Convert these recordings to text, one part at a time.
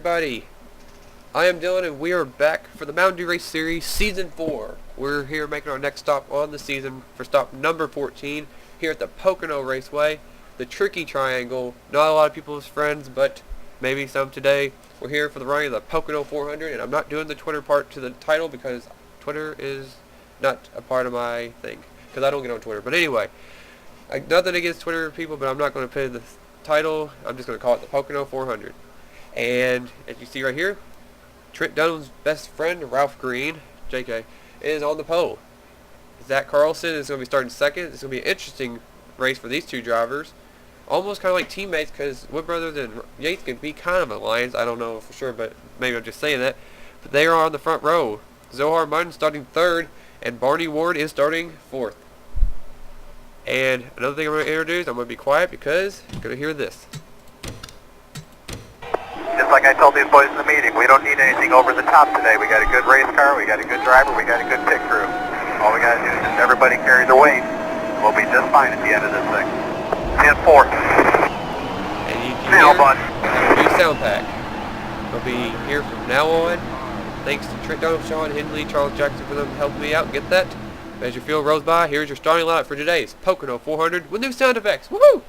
everybody? I am Dylan and we are back for the Mountain Dew Race Series Season 4. We're here making our next stop on the season for stop number 14 here at the Pocono Raceway, the Tricky Triangle. Not a lot of people's friends, but maybe some today. We're here for the running of the Pocono 400, and I'm not doing the Twitter part to the title because Twitter is not a part of my thing, because I don't get on Twitter. But anyway, nothing against Twitter people, but I'm not going to put the title. I'm just going to call it the Pocono 400. And as you see right here, Trent Dunham's best friend, Ralph Green, JK, is on the pole. Zach Carlson is going to be starting second. It's going to be an interesting race for these two drivers. Almost kind of like teammates, because Wood Brothers and Yates can be kind of alliance. I don't know for sure, but maybe I'm just saying that. But they are on the front row. Zohar Munn starting third, and Barney Ward is starting fourth. And another thing I'm going to introduce, I'm going to be quiet because you're going to hear this. Just like I told these boys in the meeting, we don't need anything over the top today. We got a good race car, we got a good driver, we got a good pit crew. All we got to do is just everybody carry their weight. We'll be just fine at the end of this thing. 10-4. And you can hear a new sound pack. I'll be here from now on. Thanks to Trent Dunham, Sean Hindley, Charles Jackson for them helping me out and get that. As your field rolls by, here's your starting lineup for today's Pocono 400 with new sound effects. Woohoo!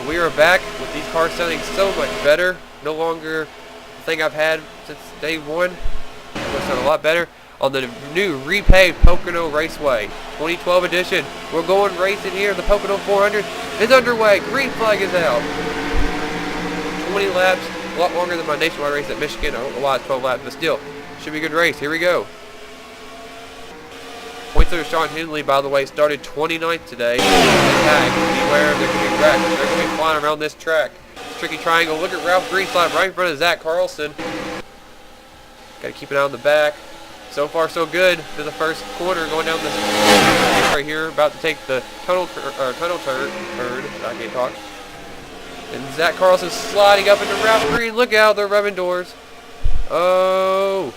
We are back with these cars sounding so much better. No longer the thing I've had since day one. It's going to sound a lot better on the new repaved Pocono Raceway 2012 edition. We're going racing here. The Pocono 400 is underway. Green flag is out. 20 laps, a lot longer than my nationwide race at Michigan. I don't know why it's 12 laps, but still, should be a good race. Here we go. Points leader Sean Hindley, by the way, started 29th today. Beware, there could be wrecks. They're going to be flying around this track. Tricky Triangle. Look at Ralph Green slide right in front of Zach Carlson. Got to keep an eye on the back. So far, so good. To the first corner going down this right here. About to take the tunnel turn. I can't talk. And Zach Carlson sliding up into Ralph Green. Look out, they're rubbing doors. Oh.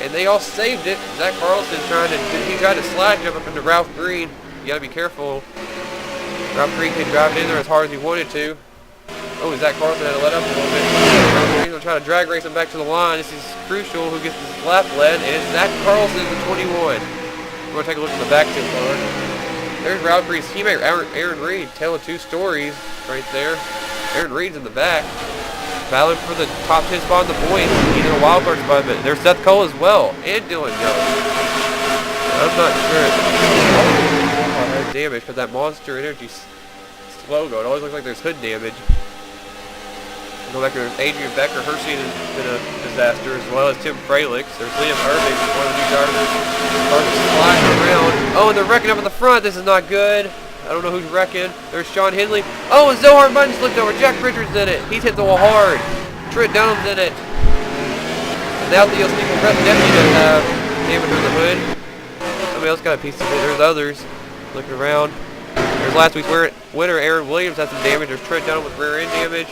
And they all saved it. Zach Carlson tried to slide jump up into Ralph Green. You gotta be careful. Ralph Green can drive it in there as hard as he wanted to. Oh, Zach Carlson had to let up a little bit. Ralph Green will try to drag race him back to the line. This is crucial. Who gets this lap led? And it's Zach Carlson, the 21. We're gonna take a look at the back two car. There's Ralph Green's teammate, Aaron Reed, telling two stories right there. Aaron Reed's in the back, battling for the top 10 spot in the points. He's in a wild card spot, but there's Seth Cole as well, and Dylan Jones. I'm not sure it's damage because that Monster Energy logo, it always looks like there's hood damage. Go back there, there's Adrian Becker. Her scene has been a disaster, as well as Tim Fralix. There's Liam Irving, one of the new drivers. Cars sliding around. Oh, and they're wrecking up in the front. This is not good. I don't know who's wrecking. There's Sean Hindley. Oh, and Zohar Munn slipped over. Jack Richards in it. He's hit the wall hard. Trent Dunham's in it. And now Theo Steeple definitely doesn't have damage on the hood. Somebody else got a piece of it. There's others looking around. There's last week's winner, Aaron Williams, has some damage. There's Trent Dunham with rear end damage.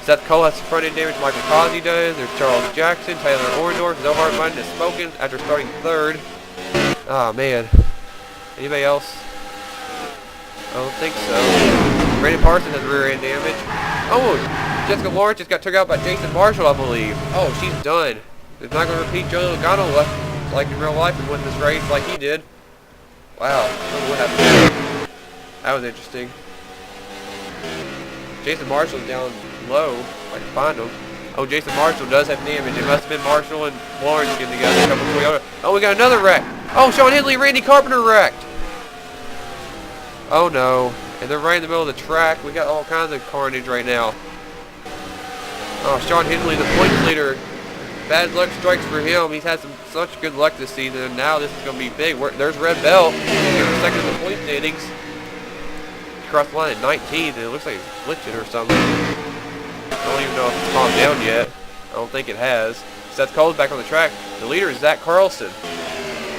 Seth Cole has some front end damage. Michael Cosby does. There's Charles Jackson, Taylor Orndorff. Zohar Munn is smoking after starting third. Oh, man. Anybody else? I don't think so. Brandon Parsons has rear end damage. Oh, Jessica Lawrence just got took out by Jason Marshall, I believe. Oh, she's done. They're not going to repeat Joe Logano like in real life and win this race like he did. Wow. I don't know what happened. That was interesting. Jason Marshall's down low. If I can find him. Oh, Jason Marshall does have damage. It must have been Marshall and Lawrence getting together. A couple Toyota. Oh, we got another wreck. Oh, Sean Hindley, Randy Carpenter wrecked. Oh no, and they're right in the middle of the track. We got all kinds of carnage right now. Oh, Sean Hindley, the points leader. Bad luck strikes for him. He's had such good luck this season, and now this is going to be big. There's Red Bell. Second in the point standings. across the line at 19th, and it looks like it's glitching or something. I don't even know if it's calmed down yet. I don't think it has. Seth Cole's back on the track. The leader is Zach Carlson.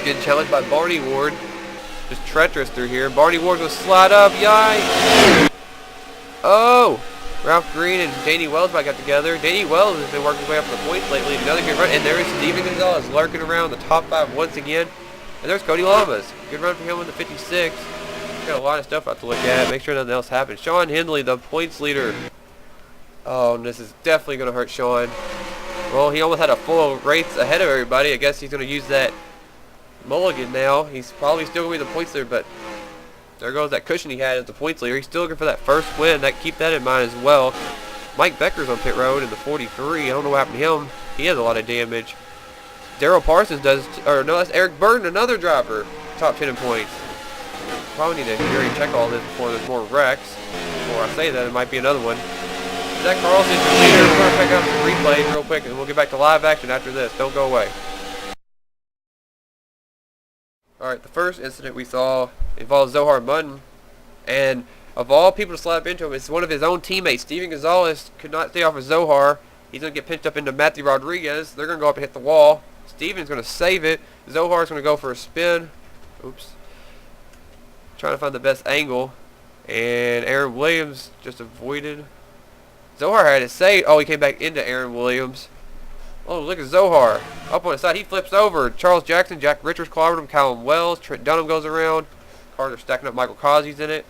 Getting challenged by Barney Ward. Just treacherous through here. Barney Ward's going to slide up. Yikes! Oh! Ralph Green and Danny Wells back up together. Danny Wells has been working his way up the points lately. Another good run. And there's Steven Gonzalez lurking around the top 5 once again. And there's Cody Lamas. Good run for him with the 56. Got a lot of stuff I have to look at. Make sure nothing else happens. Sean Hindley, the points leader. Oh, and this is definitely going to hurt Sean. Well, he almost had a full race ahead of everybody. I guess he's going to use that mulligan now. He's probably still going to be the points leader, but there goes that cushion he had as the points leader. He's still looking for that first win. Keep that in mind as well. Mike Becker's on pit road in the 43. I don't know what happened to him. He has a lot of damage. Daryl Parsons does, or no, that's Eric Burton, another driver. Top 10 in points. Probably need to hurry and check all this before there's more wrecks. Before I say that, it might be another one. Zach Carlson's your leader. We're going to pick up some replays real quick, and we'll get back to live action after this. Don't go away. Alright, the first incident we saw involved Zohar Mutton, and of all people to slap into him, it's one of his own teammates. Steven Gonzalez could not stay off of Zohar. He's going to get pinched up into Matthew Rodriguez. They're going to go up and hit the wall. Steven's going to save it. Zohar's going to go for a spin. Oops. Trying to find the best angle. And Aaron Williams just avoided. Zohar had it saved. Oh, he came back into Aaron Williams. Oh, look at Zohar. Up on the side. He flips over. Charles Jackson, Jack Richards clobbered him. Callum Wells. Trent Dunham goes around. Cars are stacking up. Michael Cosby's in it.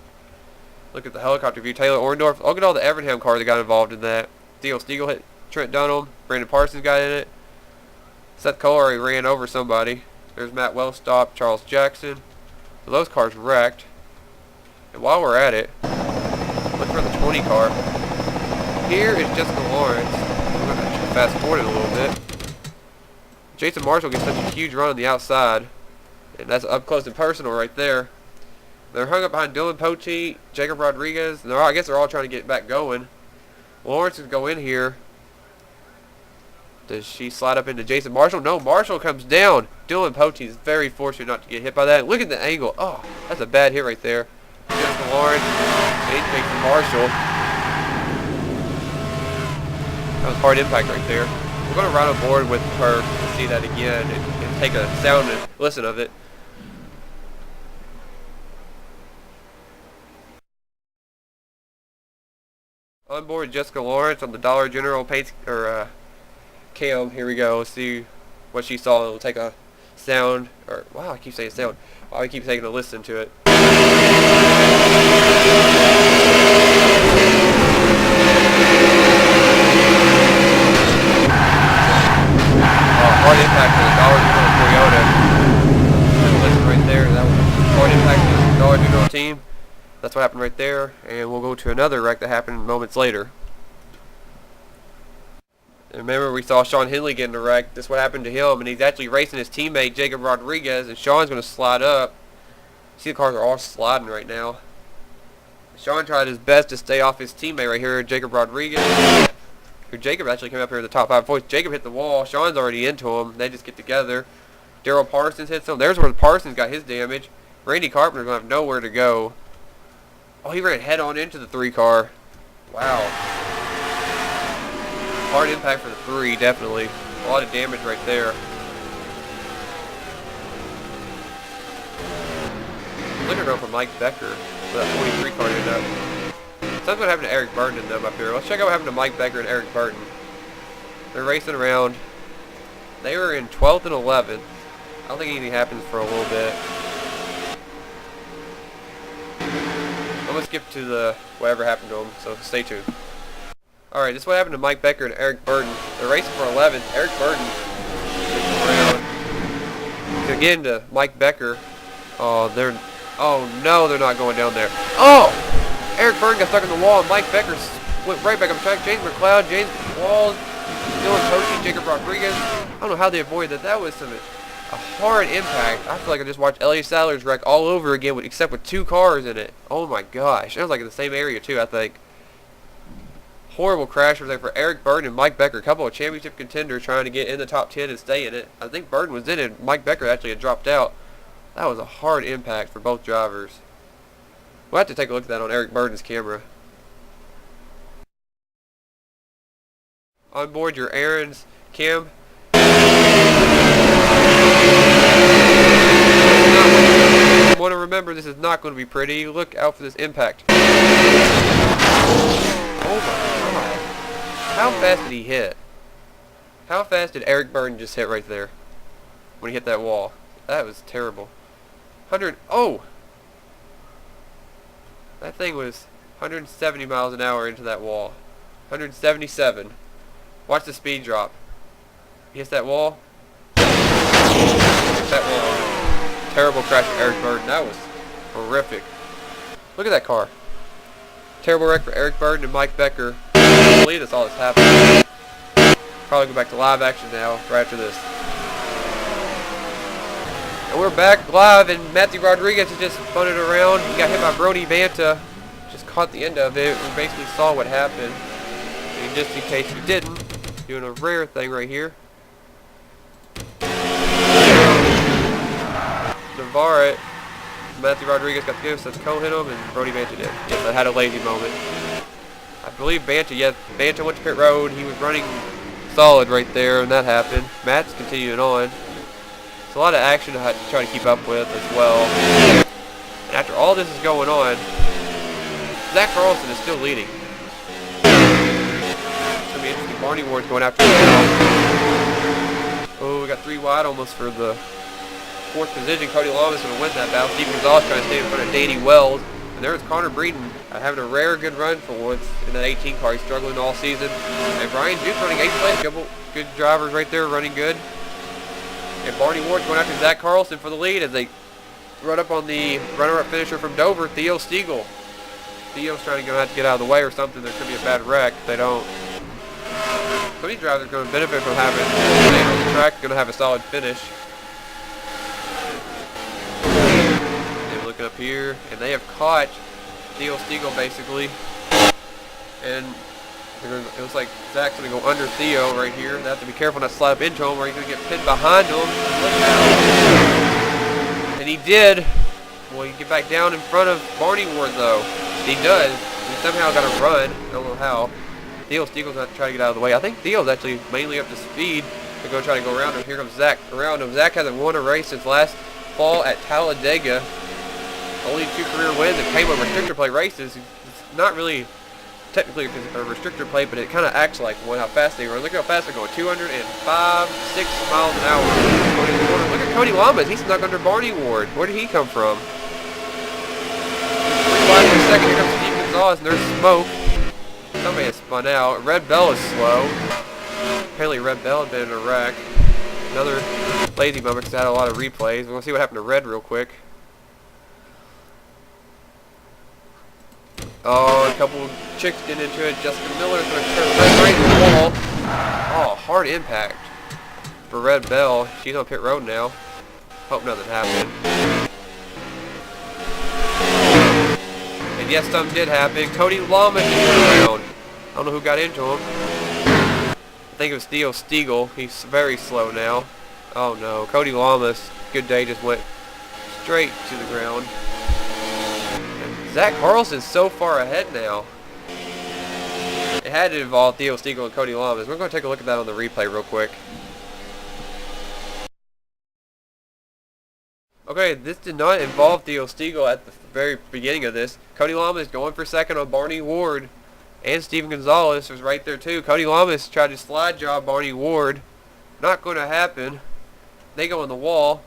Look at the helicopter view. Taylor Orndorff. Look at all the Evernham cars that got involved in that. Theo Stiegel hit Trent Dunham. Brandon Parsons got in it. Seth Cole already ran over somebody. There's Matt Wellstop, Charles Jackson. So those cars wrecked. And while we're at it, look for the 20 car. Here is Jessica Lawrence. I'm going to fast forward it a little bit. Jason Marshall gets such a huge run on the outside. And that's up close and personal right there. They're hung up behind Dylan Poche, Jacob Rodriguez. And I guess they're all trying to get back going. Lawrence is go in here. Does she slide up into Jason Marshall? No, Marshall comes down. Dylan Poche is very fortunate not to get hit by that. Look at the angle. Oh, that's a bad hit right there. Jessica Lawrence. Anything from Marshall. That was hard impact right there. We're going to ride on board with her to see that again and take a sound and listen of it. On board Jessica Lawrence on the Dollar General paint or cam. Here we go. Let's see what she saw. We'll take a sound. Or wow, I keep saying sound. Wow, I keep taking a listen to it. Hard impact for the Dollar General Toyota. Listen right there. That was hard impact for the Dollar General team. That's what happened right there. And we'll go to another wreck that happened moments later. And remember, we saw Sean Hindley get in a wreck. This is what happened to him, and he's actually racing his teammate Jacob Rodriguez, and Sean's going to slide up. See, the cars are all sliding right now. Sean tried his best to stay off his teammate right here, Jacob Rodriguez. Who Jacob actually came up here in the top 5 points. Jacob hit the wall. Sean's already into him. They just get together. Daryl Parsons hits him. There's where Parsons got his damage. Randy Carpenter's going to have nowhere to go. Oh, he ran head on into the 3 car. Wow. Hard impact for the 3, definitely. A lot of damage right there. Look around for Mike Becker for that 43 car ended up. Something's what happened to Eric Burton and them up here. Let's check out what happened to Mike Becker and Eric Burton. They're racing around. They were in 12th and 11th. I don't think anything happens for a little bit. I'm going to skip to the whatever happened to them, so stay tuned. Alright, this is what happened to Mike Becker and Eric Burton. They're racing for 11th. Eric Burton around. They're getting to Mike Becker. Oh no, they're not going down there. Oh! Eric Burton got stuck in the wall, and Mike Becker went right back on track. James McLeod, James Walls, Dylan Toshi, Jacob Rodriguez. I don't know how they avoided that. That was a hard impact. I feel like I just watched Elliot Sadler's wreck all over again, except with 2 cars in it. Oh my gosh. It was like in the same area too, I think. Horrible crash there for Eric Burton and Mike Becker. A couple of championship contenders trying to get in the top 10 and stay in it. I think Burton was in it. Mike Becker actually had dropped out. That was a hard impact for both drivers. We'll have to take a look at that on Eric Burden's camera. On board your Aaron's cam. I want to remember this is not going to be pretty. Look out for this impact. Oh my god. How fast did he hit? How fast did Eric Burden just hit right there? When he hit that wall. That was terrible. 100. Oh! That thing was 170 miles an hour into that wall. 177. Watch the speed drop. He hits that wall. Hits that wall. Terrible crash for Eric Burden. That was horrific. Look at that car. Terrible wreck for Eric Burden and Mike Becker. I can't believe this all this happened. Probably go back to live action now, right after this. And we're back live, and Matthew Rodriguez has just spun it around. He got hit by Brody Banta. Just caught the end of it. We basically saw what happened. And just in case you didn't, doing a rare thing right here. Navarre, Matthew Rodriguez got the ghost, that's co-hit him, and Brody Banta did. Yes, I had a lazy moment. I believe Banta, yes, Banta went to pit road. He was running solid right there, and that happened. Matt's continuing on. It's a lot of action to try to keep up with as well. And after all this is going on, Zach Carlson is still leading. It's going to be interesting. Barney Ward's going after him now. Oh, we got 3 wide almost for the 4th position. Cody Lamas going to win that battle. Steve Gonzalez trying to stay in front of Danny Wells. And there's Connor Breeden having a rare good run for once in that 18 car. He's struggling all season. And Brian Duke running 8th place. Couple good drivers right there running good. And Barney Ward's going after Zach Carlson for the lead as they run up on the runner-up finisher from Dover, Theo Stiegel. Theo's going to have to get out of the way or something. There could be a bad wreck if they don't. So these drivers are going to benefit from having staying on the track. Going to have a solid finish. Looking up here, and they have caught Theo Stiegel basically, and it was like Zach's going to go under Theo right here. They have to be careful not to slide up into him or he's going to get pinned behind him. Look out. And he did. Well, he get back down in front of Barney Ward though. He does. He somehow got to run. I don't know how. Theo Stiegel's going to try to get out of the way. I think Theo's actually mainly up to speed to go try to go around him. Here comes Zach around him. Zach hasn't won a race since last fall at Talladega. Only 2 career wins that came with restrictor plate races. It's not really technically a restrictor plate, but it kind of acts like one. How fast they run. Look how fast they're going. 205, 6 miles an hour. Look at Cody Lamas. He snuck under Barney Ward. Where did he come from? 3 wide for a second. Here comes Steve Gonzalez, and there's smoke. Somebody has spun out. Red Bell is slow. Apparently Red Bell had been in a wreck. Another lazy moment because I had a lot of replays. We're going to see what happened to Red real quick. Oh, a couple chicks getting into it. Jessica Miller's going to turn right into the wall. Oh, hard impact for Red Bell. She's on pit road now. Hope nothing happened. And yes, something did happen. Cody Lamas just went around. I don't know who got into him. I think it was Theo Stiegel. He's very slow now. Oh no, Cody Lamas, good day, just went straight to the ground. Zach Carlson's so far ahead now. It had to involve Theo Stiegel and Cody Lamas. We're going to take a look at that on the replay real quick. Okay, this did not involve Theo Stiegel at the very beginning of this. Cody Lamas going for second on Barney Ward. And Steven Gonzalez was right there too. Cody Lamas tried to slide job Barney Ward. Not going to happen. They go on the wall.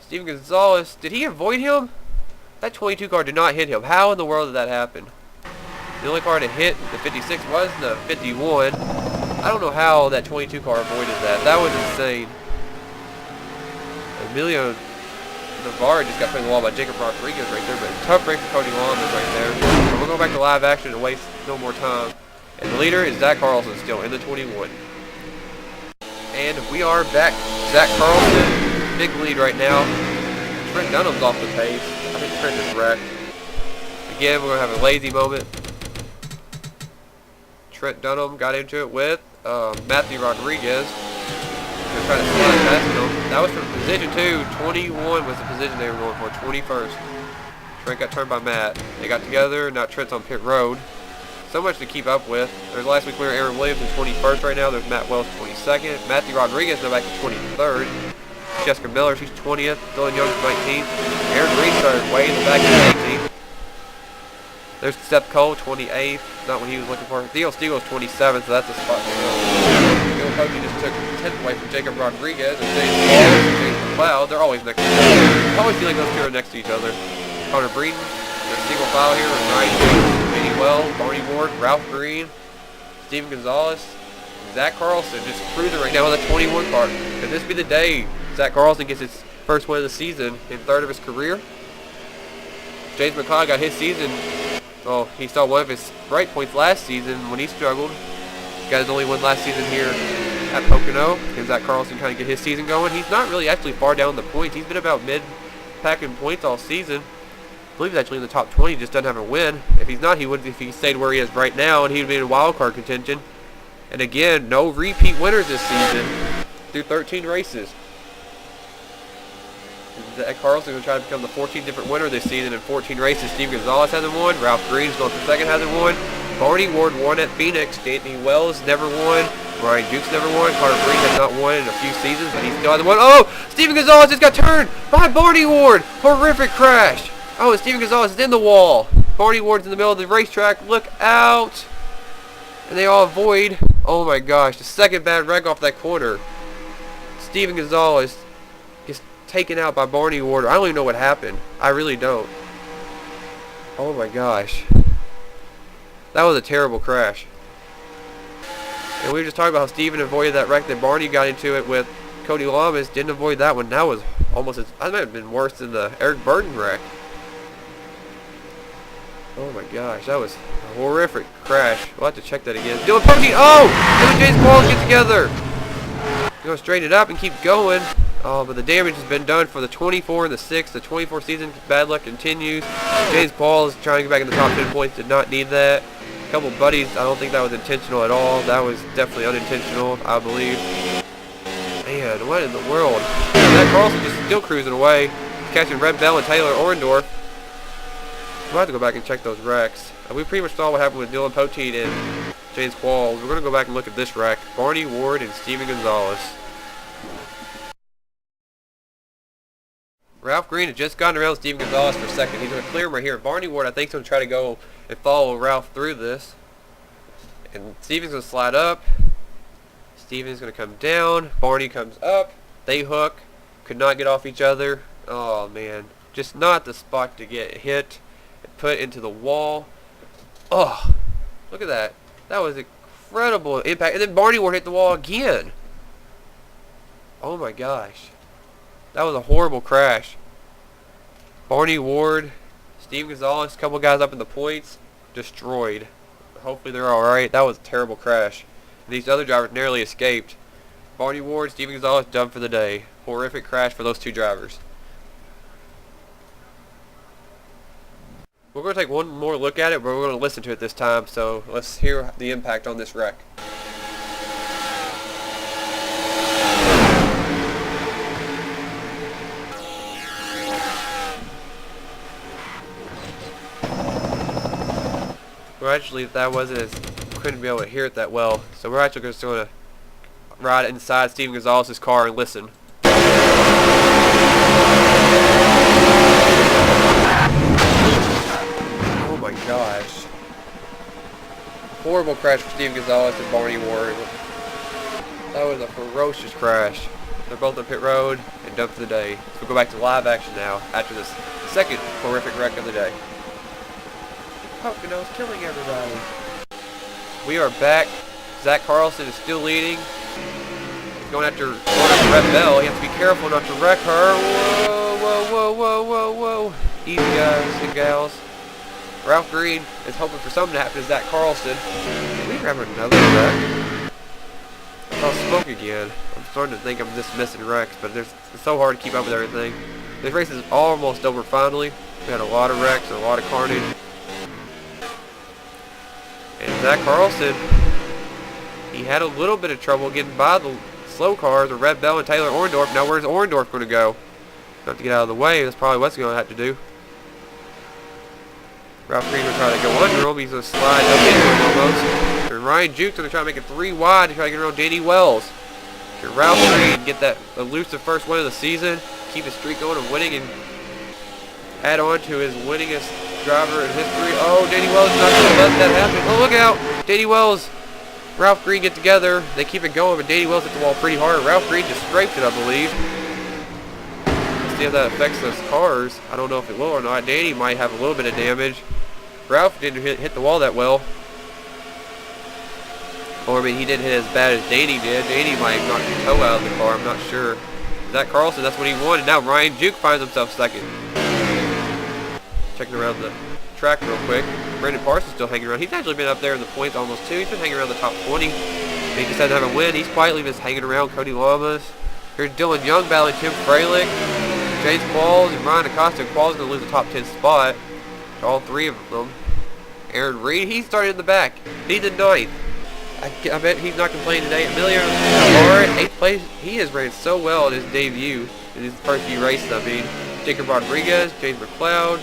Steven Gonzalez, did he avoid him? That 22 car did not hit him. How in the world did that happen? The only car to hit the 56 was the 51. I don't know how that 22 car avoided that. That was insane. Emilio Navarre just got put in the wall by Jacob Rodriguez right there, but tough break for Cody Lamas right there. So we'll go back to live action and waste no more time. And the leader is Zach Carlson still in the 21. And we are back. Zach Carlson, big lead right now. Trent Dunham's off the pace. I think Trent is wrecked. Again, we're going to have a lazy moment. Trent Dunham got into it with Matthew Rodriguez. They're trying to slide past him. That was from position 2. 21 was the position they were going for. 21st. Trent got turned by Matt. They got together. Now Trent's on pit road. So much to keep up with. There's last week we were Aaron Williams in 21st right now. There's Matt Wells 22nd. Matthew Rodriguez now back to 23rd. Jessica Miller, she's 20th. Dylan Young's 19th. Aaron Green started way in the back in 18th. There's Seth Cole, 28th. Not what he was looking for. Theo Steele's 27th, so that's a spot for him. Bill Poggi just took 10th away from Jacob Rodriguez and James Wallace and James McLeod. They're always next to each other. I always feel like those two are next to each other. Connor Breeden, there's single file here with Ryan James, Vinny Wells, Barney Ward, Ralph Green, Steven Gonzalez, Zach Carlson just cruising right now on the 21 car. Could this be the day Zach Carlson gets his first win of the season and third of his career? James McLeod got his season. Well, he saw one of his right points last season when he struggled. He got his only win last season here at Pocono. And Zach Carlson kind of get his season going. He's not really actually far down the points. He's been about mid-packing points all season. I believe he's actually in the top 20. He just doesn't have a win. If he's not, he would if he stayed where he is right now, and he would be in wild card contention. And again, no repeat winners this season through 13 races. Zach Carlson will try to become the 14th different winner this season in 14 races. Steve Gonzalez hasn't won. Ralph Green's going for second, hasn't won. Barney Ward won at Phoenix. Anthony Wells never won. Ryan Jukes never won. Carter Breen has not won in a few seasons, but he still hasn't won. Oh! Steven Gonzalez just got turned by Barney Ward. Horrific crash. Oh, and Steven Gonzalez is in the wall. Barney Ward's in the middle of the racetrack. Look out. And they all avoid. Oh my gosh. The second bad wreck off that corner. Steven Gonzalez gets taken out by Barney Ward. I don't even know what happened. I really don't. Oh my gosh. That was a terrible crash. And we were just talking about how Steven avoided that wreck that Barney got into it with. Cody Lamas didn't avoid that one. That was almost that might have been worse than the Eric Burton wreck. Oh my gosh, that was a horrific crash. We'll have to check that again. Dylan Poggi, oh! Him and James Paul get together. Going to straighten it up and keep going. Oh, but the damage has been done for the 24 and the 6. The 24 season, bad luck continues. James Paul is trying to get back in the top 10 points. Did not need that. A couple buddies, I don't think that was intentional at all. That was definitely unintentional, I believe. Man, what in the world? That Carlson just still cruising away. Catching Red Bell and Taylor Orndorff. We'll have to go back and check those wrecks. We pretty much saw what happened with Dylan Poteet and James Qualls. We're going to go back and look at this wreck. Barney Ward and Steven Gonzalez. Ralph Green had just gotten around Steven Gonzalez for a second. He's going to clear him right here. Barney Ward, I think, is going to try to go and follow Ralph through this. And Steven's going to slide up. Steven's going to come down. Barney comes up. They hook. Could not get off each other. Oh, man. Just not the spot to get hit. Put into the wall. Oh, look at that. That was incredible impact. And then Barney Ward hit the wall again. Oh my gosh. That was a horrible crash. Barney Ward, Steve Gonzalez, a couple guys up in the points, destroyed. Hopefully they're alright. That was a terrible crash. And these other drivers narrowly escaped. Barney Ward, Steve Gonzalez done for the day. Horrific crash for those two drivers. We're going to take one more look at it, but we're going to listen to it this time, so let's hear the impact on this wreck. Well, actually, that wasn't as, couldn't be able to hear it that well, so we're actually just going to ride inside Steven Gonzalez's car and listen. Oh my gosh. Horrible crash for Steve Gonzalez and Barney Ward. That was a ferocious crash. They're both on pit road and done for the day. So we'll go back to live action now after this second horrific wreck of the day. Pocono's killing everybody. We are back. Zach Carlson is still leading. He's going after Red Bell. You have to be careful not to wreck her. Whoa, whoa, whoa, whoa, whoa, whoa. Easy, guys and gals. Ralph Green is hoping for something to happen to Zach Carlson. Did we have another wreck? I saw smoke again. I'm starting to think I'm dismissing wrecks, but it's so hard to keep up with everything. This race is almost over finally. We had a lot of wrecks and a lot of carnage. And Zach Carlson, he had a little bit of trouble getting by the slow cars, the Red Bell and Taylor Orndorff. Now where's Orndorff going to go? Have to get out of the way. That's probably what he's going to have to do. Ralph Green will try to go under him. He's going to slide up into him almost. And Ryan Juke's going to try to make it 3 wide to try to get around Danny Wells. Can Ralph Green get that elusive first win of the season, keep his streak going of winning, and add on to his winningest driver in history? Oh, Danny Wells is not going to let that happen. Oh, look out. Danny Wells, Ralph Green get together. They keep it going, but Danny Wells hit the wall pretty hard. Ralph Green just scraped it, I believe. Let's see if that affects those cars. I don't know if it will or not. Danny might have a little bit of damage. Ralph didn't hit the wall that well. Or, I mean, he didn't hit as bad as Danny did. Danny might have knocked his toe out of the car. I'm not sure. Zach Carlson, that's what he wanted. Now Ryan Juke finds himself second. Checking around the track real quick. Brandon Parsons still hanging around. He's actually been up there in the points almost too. He's been hanging around the top 20. He just doesn't have a win. He's quietly just hanging around Cody Lamas. Here's Dylan Young battling Tim Freilich, James Qualls, and Ryan Acosta. Qualls going to lose the top 10 spot. All 3 of them. Aaron Reed, he started in the back. He's in 9th. I bet he's not complaining today. Emilio Navarre, 8th place. He has ran so well in his debut, in his first few races, I mean. Jacob Rodriguez, James McLeod,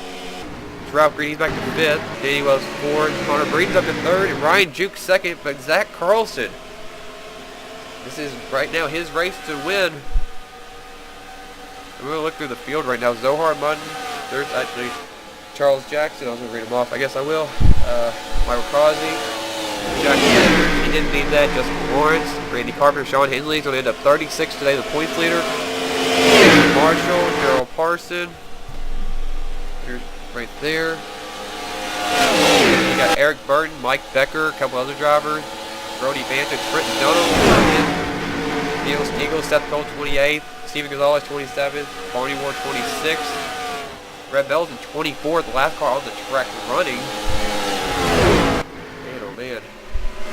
Ralph Green, he's back to 5th. Danny Wells 4th. Connor Breeden's up to 3rd. And Ryan Juke 2nd. But Zach Carlson, this is right now his race to win. I'm going to look through the field right now. Zohar Munn. There's actually Charles Jackson. I was going to read him off. I guess I will. Michael Crosby. Jack Sanders, he didn't need that. Justin Lawrence, Randy Carpenter, Sean Henley's going to end up 36 today, the points leader. Jason Marshall, Gerald Parson. Here's right there. You got Eric Burton, Mike Becker, a couple other drivers. Brody Banton, Trenton Dunham, Neil Stiegel, Seth Cole 28th, Steven Gonzalez 27th, Barney Ward 26th. Red Bell's in 24th, the last car on the track running. Man, oh man.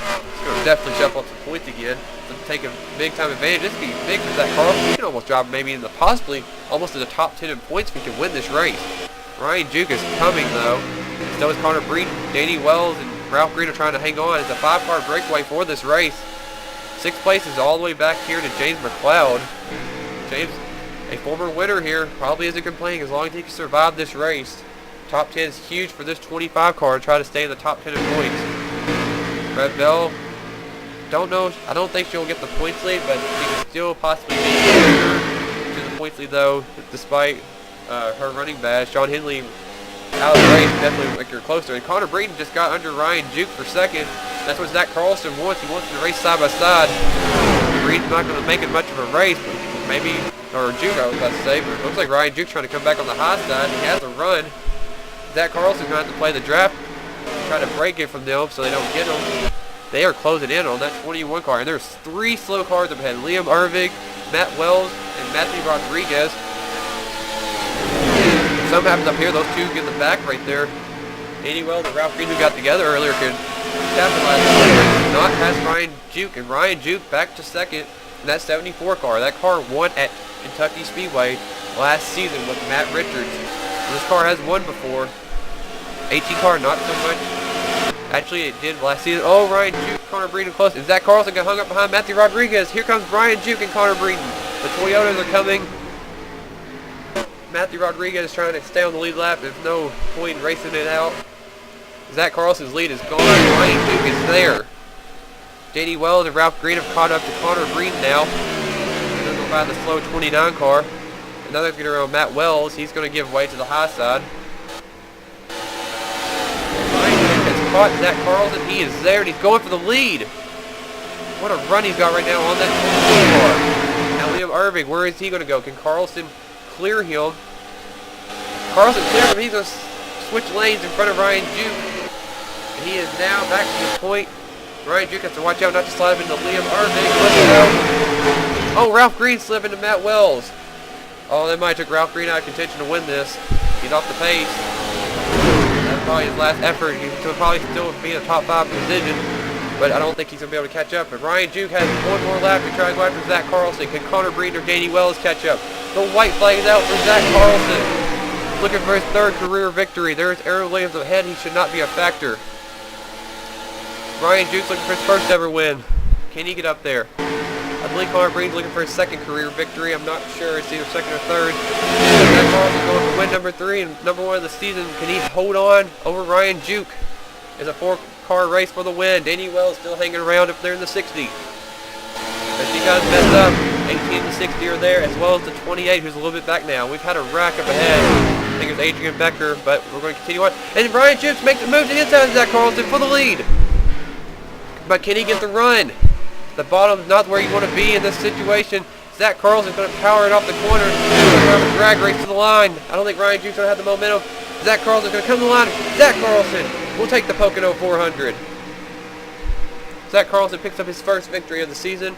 It's going to definitely jump up some points again. To take a big time advantage. This could be big for Zach Carlson. He can almost drop maybe in the possibly almost in the top 10 in points if he can win this race. Ryan Juke is coming though. So is Connor Breeden. Danny Wells and Ralph Green are trying to hang on. It's a 5-car breakaway for this race. 6th place is all the way back here to James McLeod. James, a former winner here, probably isn't complaining as long as he can survive this race. Top 10 is huge for this 25 car to try to stay in the top 10 in points. Red Bell, don't know. I don't think she'll get the points lead, but she can still possibly be closer to the points lead though, despite her running bad. Sean Henley out of the race definitely make her closer. And Connor Breeden just got under Ryan Juke for 2nd. That's what Zach Carlson wants. He wants them to race side by side. Breeden's not going to make it much of a race, but maybe, or Juke I was about to say, but it looks like Ryan Juke's trying to come back on the high side. He has a run. Zach Carlson's going to have to play the draft, try to break it from them so they don't get him. They are closing in on that 21 car, and there's 3 slow cars up ahead. Liam Irvig, Matt Wells, and Matthew Rodriguez. Something happens up here. Those 2 get in the back right there. Danny Wells and Ralph Green, who got together earlier, could capitalize on it. Not has Ryan Juke, and Ryan Juke back to 2nd in that 74 car. That car won at Kentucky Speedway last season with Matt Richards. And this car has won before. 18 car, not so much. Actually, it did last season. Oh, Ryan Juke, Connor Breeden close. And Zach Carlson got hung up behind Matthew Rodriguez. Here comes Ryan Juke and Connor Breeden. The Toyotas are coming. Matthew Rodriguez is trying to stay on the lead lap. There's no point in racing it out. Zach Carlson's lead is gone. Ryan Juke is there. Danny Wells and Ralph Green have caught up to Connor Breeden now. They're going by the slow 29 car. Another's going around Matt Wells. He's going to give way to the high side. Caught Zach Carlson. He is there and he's going for the lead. What a run he's got right now on that car. Now Liam Irving, where is he going to go? Can Carlson clear him? Carlson cleared him. He's going to switch lanes in front of Ryan Juke. And he is now back to the point. Ryan Juke has to watch out not to slide into Liam Irving. Oh, Ralph Green slipped into Matt Wells. Oh, that might have took Ralph Green out of contention to win this. He's off the pace. Probably his last effort. He's going to probably still be in a top 5 position, but I don't think he's going to be able to catch up. But Ryan Juke has one more lap to try to go after Zach Carlson. Can Connor Breeden or Danny Wells catch up? The white flag is out for Zach Carlson. Looking for his 3rd career victory. There's Aaron Williams ahead. He should not be a factor. Ryan Juke's looking for his 1st ever win. Can he get up there? I believe Connor Breen's looking for his second career victory. I'm not sure. It's either second or third. Zach Carlson going for win number 3 and number 1 of the season. Can he hold on over Ryan Juke? It's a 4-car race for the win. Danny Wells still hanging around up there in the 60. But he got messed up. 18 to 60 are there, as well as the 28, who's a little bit back now. We've had a rack up ahead. I think it's Adrian Becker, but we're going to continue on. And Ryan Jukes makes the move to the inside of Zach Carlson for the lead. But can he get the run? The bottom's not where you want to be in this situation. Zach Carlson's going to power it off the corner. He's going to have a drag race to the line. I don't think Ryan Jukes going to have the momentum. Zach Carlson's going to come to the line. Zach Carlson will take the Pocono 400. Zach Carlson picks up his first victory of the season.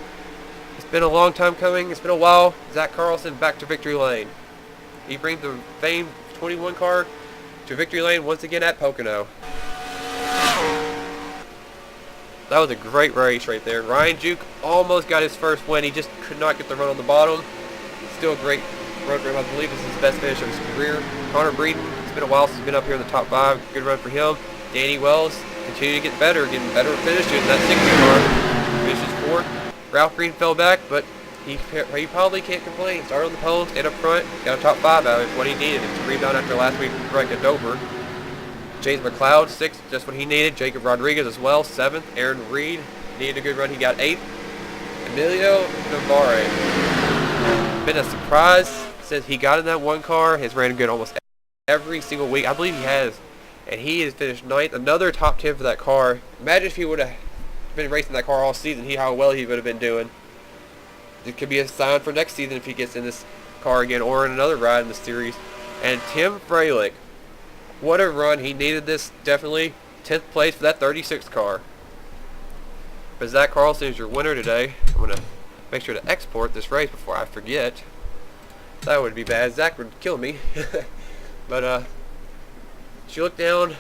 It's been a long time coming. It's been a while. Zach Carlson back to victory lane. He brings the famed 21 car to victory lane once again at Pocono. That was a great race right there. Ryan Juke almost got his first win. He just could not get the run on the bottom. Still a great run for him. I believe this is his best finish of his career. Connor Breeden, it's been a while since he's been up here in the top 5. Good run for him. Danny Wells continuing to get better, getting better finishes. That 60 car finishes 4th. Ralph Green fell back, but he probably can't complain. Started on the pole, stayed up front, got a top 5 out of it. What he needed. It's a rebound after last week's wreck at Dover. James McLeod, 6th, just what he needed. Jacob Rodriguez as well, 7th. Aaron Reed needed a good run. He got 8th. Emilio Navarre. Been a surprise since he got in that one car. Has ran good almost every single week. I believe he has. And he has finished 9th. Another top 10 for that car. Imagine if he would have been racing that car all season, how well he would have been doing. It could be a sign for next season if he gets in this car again or in another ride in the series. And Tim Freilich. What a run. He needed this, definitely. 10th place for that 36 car. But Zach Carlson is your winner today. I'm going to make sure to export this race before I forget. That would be bad. Zach would kill me. But, as you look down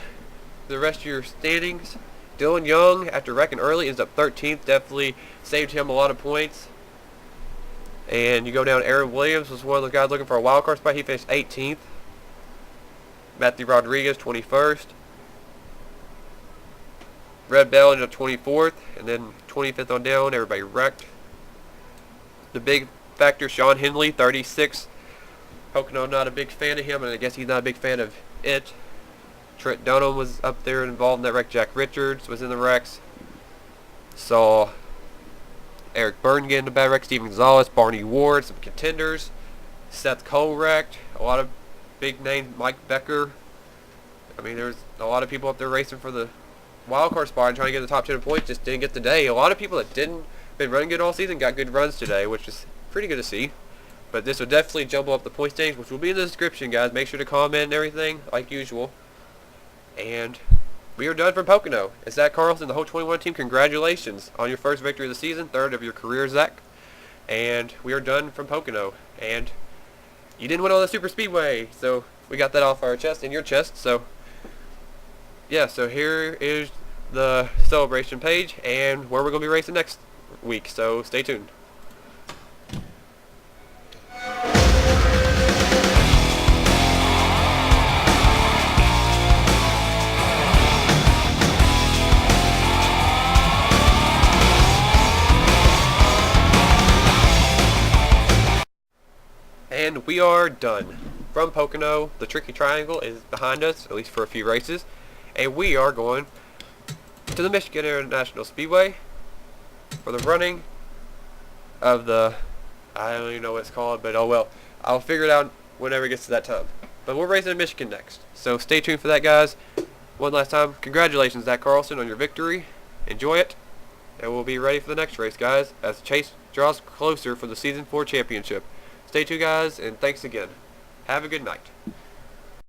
the rest of your standings, Dylan Young, after wrecking early, ends up 13th. Definitely saved him a lot of points. And you go down, Aaron Williams was one of the guys looking for a wild card spot. He finished 18th. Matthew Rodriguez, 21st. Red Bell ended up 24th. And then 25th on down, everybody wrecked. The big factor, Sean Henley, 36th. Pocono not a big fan of him, and I guess he's not a big fan of it. Trent Dunham was up there involved in that wreck. Jack Richards was in the wrecks. Saw Eric Burton get in a bad wreck. Steven Gonzalez, Barney Ward, some contenders. Seth Cole wrecked. A lot of big names. Mike Becker. I mean, there's a lot of people up there racing for the wild card spot and trying to get the top 10 points. Just didn't get today. A lot of people that didn't been running good all season got good runs today, which is pretty good to see. But this will definitely jumble up the point standings, which will be in the description, guys. Make sure to comment and everything, like usual. And we are done from Pocono. It's Zach Carlson, the whole 21 team. Congratulations on your first victory of the season, 3rd of your career, Zach. And we are done from Pocono. And you didn't win on the super speedway, so we got that off our chest and your chest. So yeah, so here is the celebration page and where we're going to be racing next week. So stay tuned. And we are done. From Pocono, the Tricky Triangle is behind us, at least for a few races. And we are going to the Michigan International Speedway for the running of the, I don't even know what it's called, but oh well. I'll figure it out whenever it gets to that time. But we're racing in Michigan next. So stay tuned for that, guys. One last time, congratulations, Zach Carlson, on your victory. Enjoy it. And we'll be ready for the next race, guys, as the chase draws closer for the Season 4 championship. Stay tuned, guys, and thanks again. Have a good night.